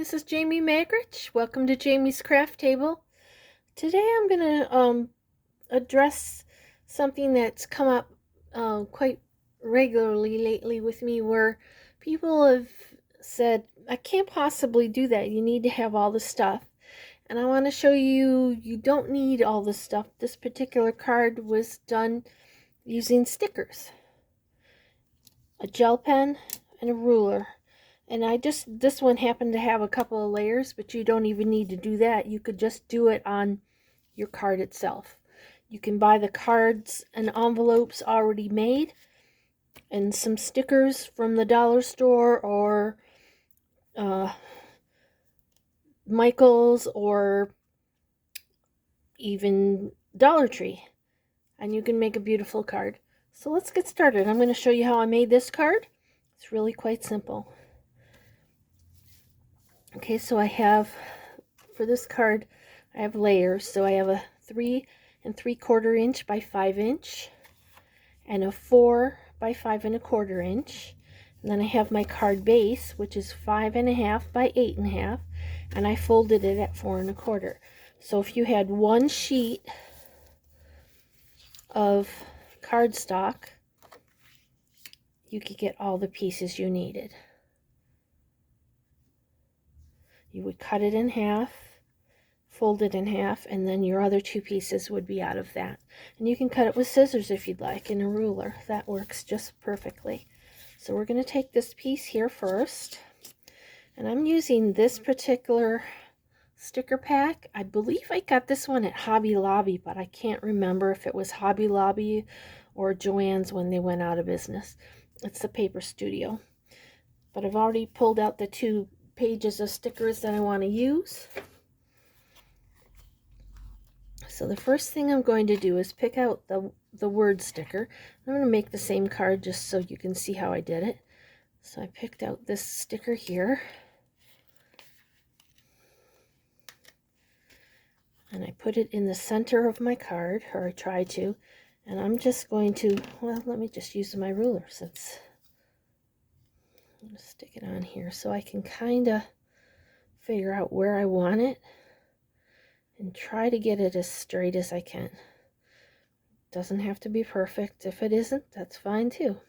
this is Jamie Magrich. Welcome to Jamie's Craft Table. Today I'm going to address something that's come up quite regularly lately with me, where people have said, I can't possibly do that. You need to have all the stuff. And I want to show you, you don't need all the stuff. This particular card was done using stickers, a gel pen, and a ruler. And this one happened to have a couple of layers, but you don't even need to do that. You could just do it on your card itself. You can buy the cards and envelopes already made, and some stickers from the dollar store or Michael's or even Dollar Tree, and you can make a beautiful card. So let's get started. I'm going to show you how I made this card. It's really quite simple. Okay, so I have, for this card, I have layers. So I have a 3 3/4 inch by 5 inch and a 4 by 5 1/4 inch. And then I have my card base, which is 5 1/2 by 8 1/2, and I folded it at 4 1/4. So if you had one sheet of cardstock, you could get all the pieces you needed. You would cut it in half, fold it in half, and then your other two pieces would be out of that. And you can cut it with scissors if you'd like, and a ruler. That works just perfectly. So we're going to take this piece here first, and I'm using this particular sticker pack. I believe I got this one at Hobby Lobby, but I can't remember if it was Hobby Lobby or Joann's when they went out of business. It's the Paper Studio. But I've already pulled out the 2 pages of stickers that I want to use. So the first thing I'm going to do is pick out the word sticker. I'm going to make the same card just so you can see how I did it. So I picked out this sticker here, and I put it in the center of my card, or I try to, and I'm just going to, well, let me just use my ruler since I'm going to stick it on here so I can kind of figure out where I want it and try to get it as straight as I can. Doesn't have to be perfect. If it isn't, that's fine too.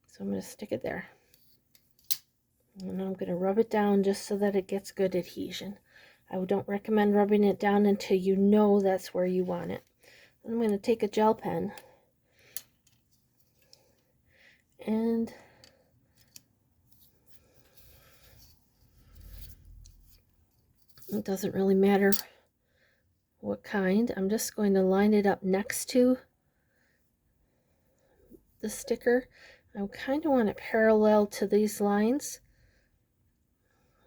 So I'm going to stick it there. And I'm going to rub it down just so that it gets good adhesion. I don't recommend rubbing it down until you know that's where you want it. I'm going to take a gel pen and it doesn't really matter what kind. I'm just going to line it up next to the sticker. I kind of want it parallel to these lines,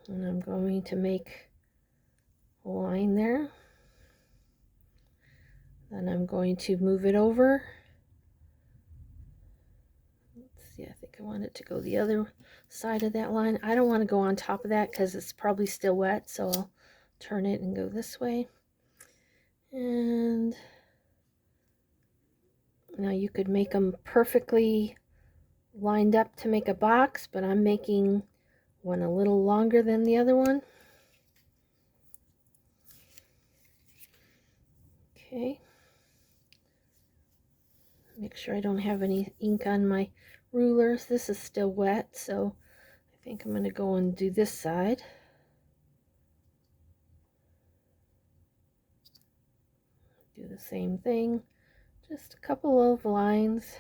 and I'm going to make a line there. Then I'm going to move it over. Let's see, I think I want it to go the other side of that line. I don't want to go on top of that because it's probably still wet, so I'll turn it and go this way. And now you could make them perfectly lined up to make a box, but I'm making one a little longer than the other one. Okay. Make sure I don't have any ink on my rulers. This is still wet, so I think I'm going to go and do this side. Do the same thing. Just a couple of lines.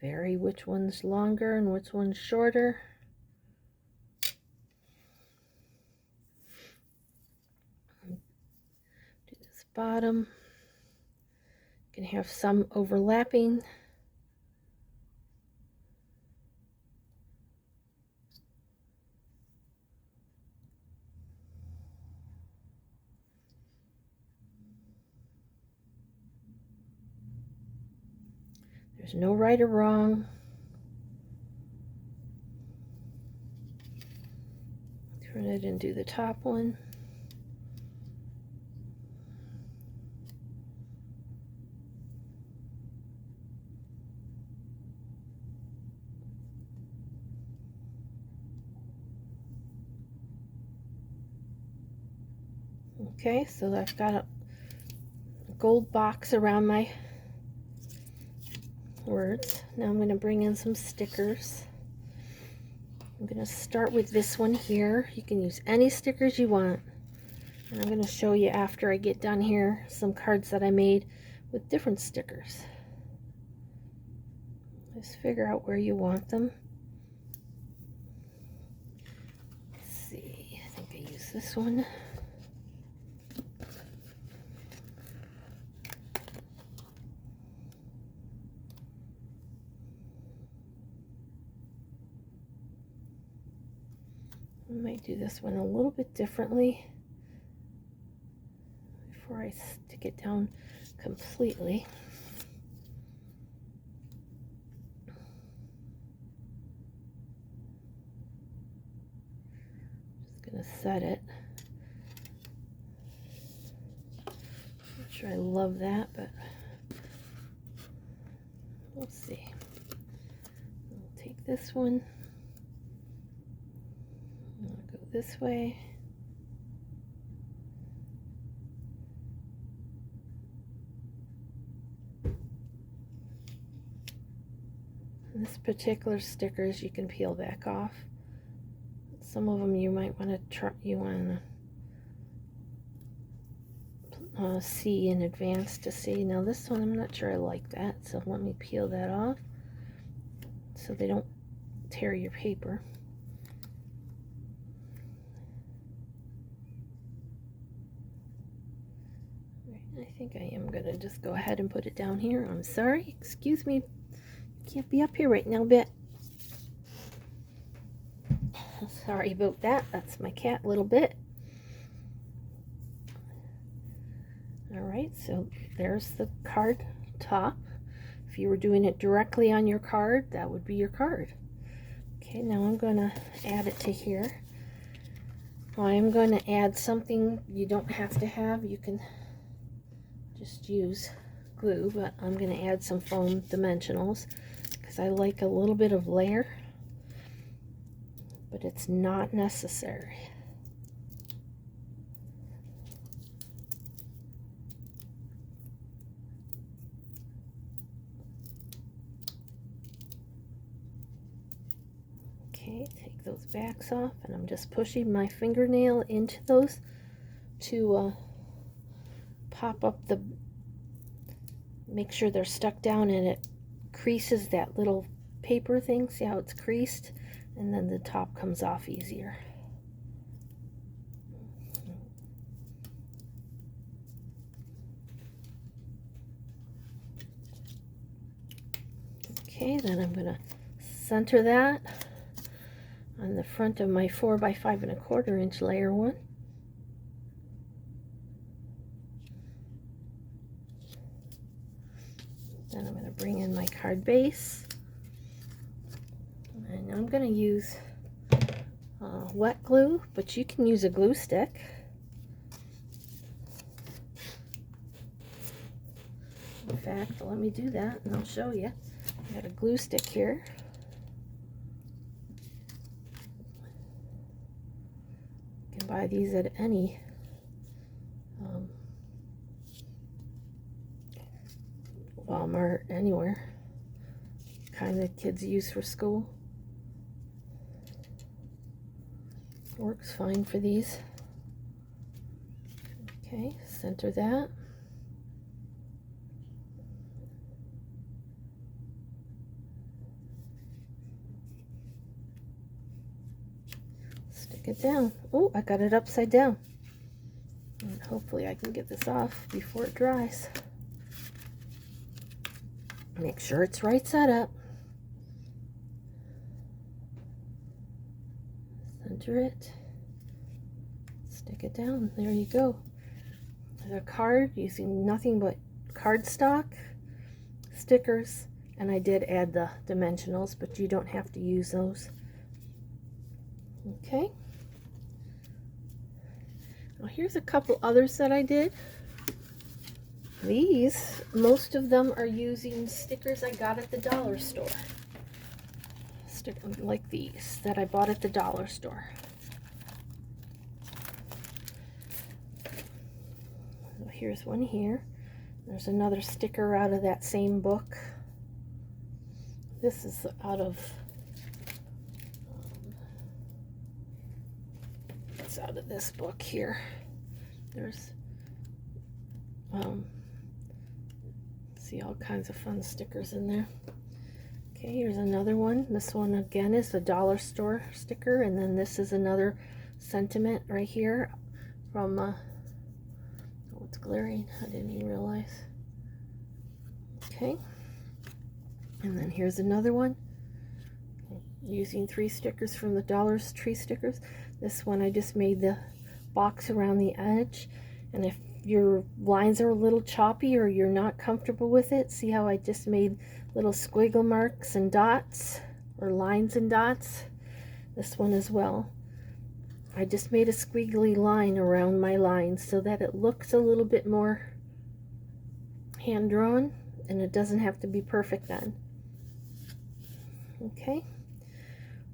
Vary which one's longer and which one's shorter. Do this bottom. You can have some overlapping. There's no right or wrong. Turn it and do the top one. Okay, so I've got a gold box around my words. Now I'm going to bring in some stickers. I'm going to start with this one here. You can use any stickers you want. And I'm going to show you after I get done here some cards that I made with different stickers. Just figure out where you want them. Let's see, I think I use this one. I might do this one a little bit differently before I stick it down completely. Just gonna set it. Not sure I love that, but we'll see. I'll take this one. I'll go this way. And this particular stickers you can peel back off. Some of them you might want to try. You want to see in advance to see. Now this one I'm not sure I like that, so let me peel that off so they don't tear your paper. I think I am going to just go ahead and put it down here. I'm sorry, excuse me, can't be up here right now, Bet. Sorry about that, that's my cat, Little Bit. Alright, so there's the card top. If you were doing it directly on your card, that would be your card. Okay, now I'm going to add it to here. I am going to add something you don't have to have. You can just use glue, but I'm going to add some foam dimensionals because I like a little bit of layer, but it's not necessary. Okay, take those backs off, and I'm just pushing my fingernail into those to pop up the, make sure they're stuck down, and it creases that little paper thing. See how it's creased? And then the top comes off easier. Okay, then I'm going to center that on the front of my 4 by 5 1/4 inch layer one. Then I'm going to bring in my card base, and I'm going to use wet glue, but you can use a glue stick. In fact, let me do that and I'll show you. I got a glue stick here. You can buy these at any Walmart, anywhere, kind that kids use for school. Works fine for these. Okay, center that. Stick it down. Oh, I got it upside down. And hopefully I can get this off before it dries. Make sure it's right side up. Center it. Stick it down. There you go. The card using nothing but cardstock, stickers, and I did add the dimensionals, but you don't have to use those. Okay. Now here's a couple others that I did. These, most of them are using stickers I got at the dollar store. Like these that I bought at the dollar store. here's one here. There's another sticker out of that same book. This is out of it's out of this book here. There's see all kinds of fun stickers in there. Okay, here's another one. This one again is a dollar store sticker, and then this is another sentiment right here from oh, it's glaring. I didn't even realize. Okay, and then here's another one using 3 stickers from the Dollar Tree stickers. This one I just made the box around the edge, and if your lines are a little choppy or you're not comfortable with it, see how I just made little squiggle marks and dots, or lines and dots? This one as well. I just made a squiggly line around my lines so that it looks a little bit more hand-drawn, and it doesn't have to be perfect then. Okay.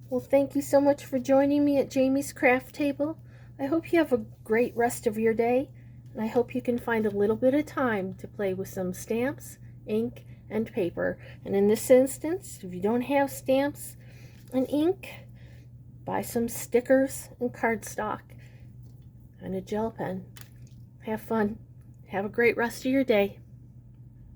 Well, thank you so much for joining me at Jamie's Craft Table. I hope you have a great rest of your day, and I hope you can find a little bit of time to play with some stamps, ink, and paper. And in this instance, if you don't have stamps and ink, buy some stickers and cardstock and a gel pen. Have fun. Have a great rest of your day.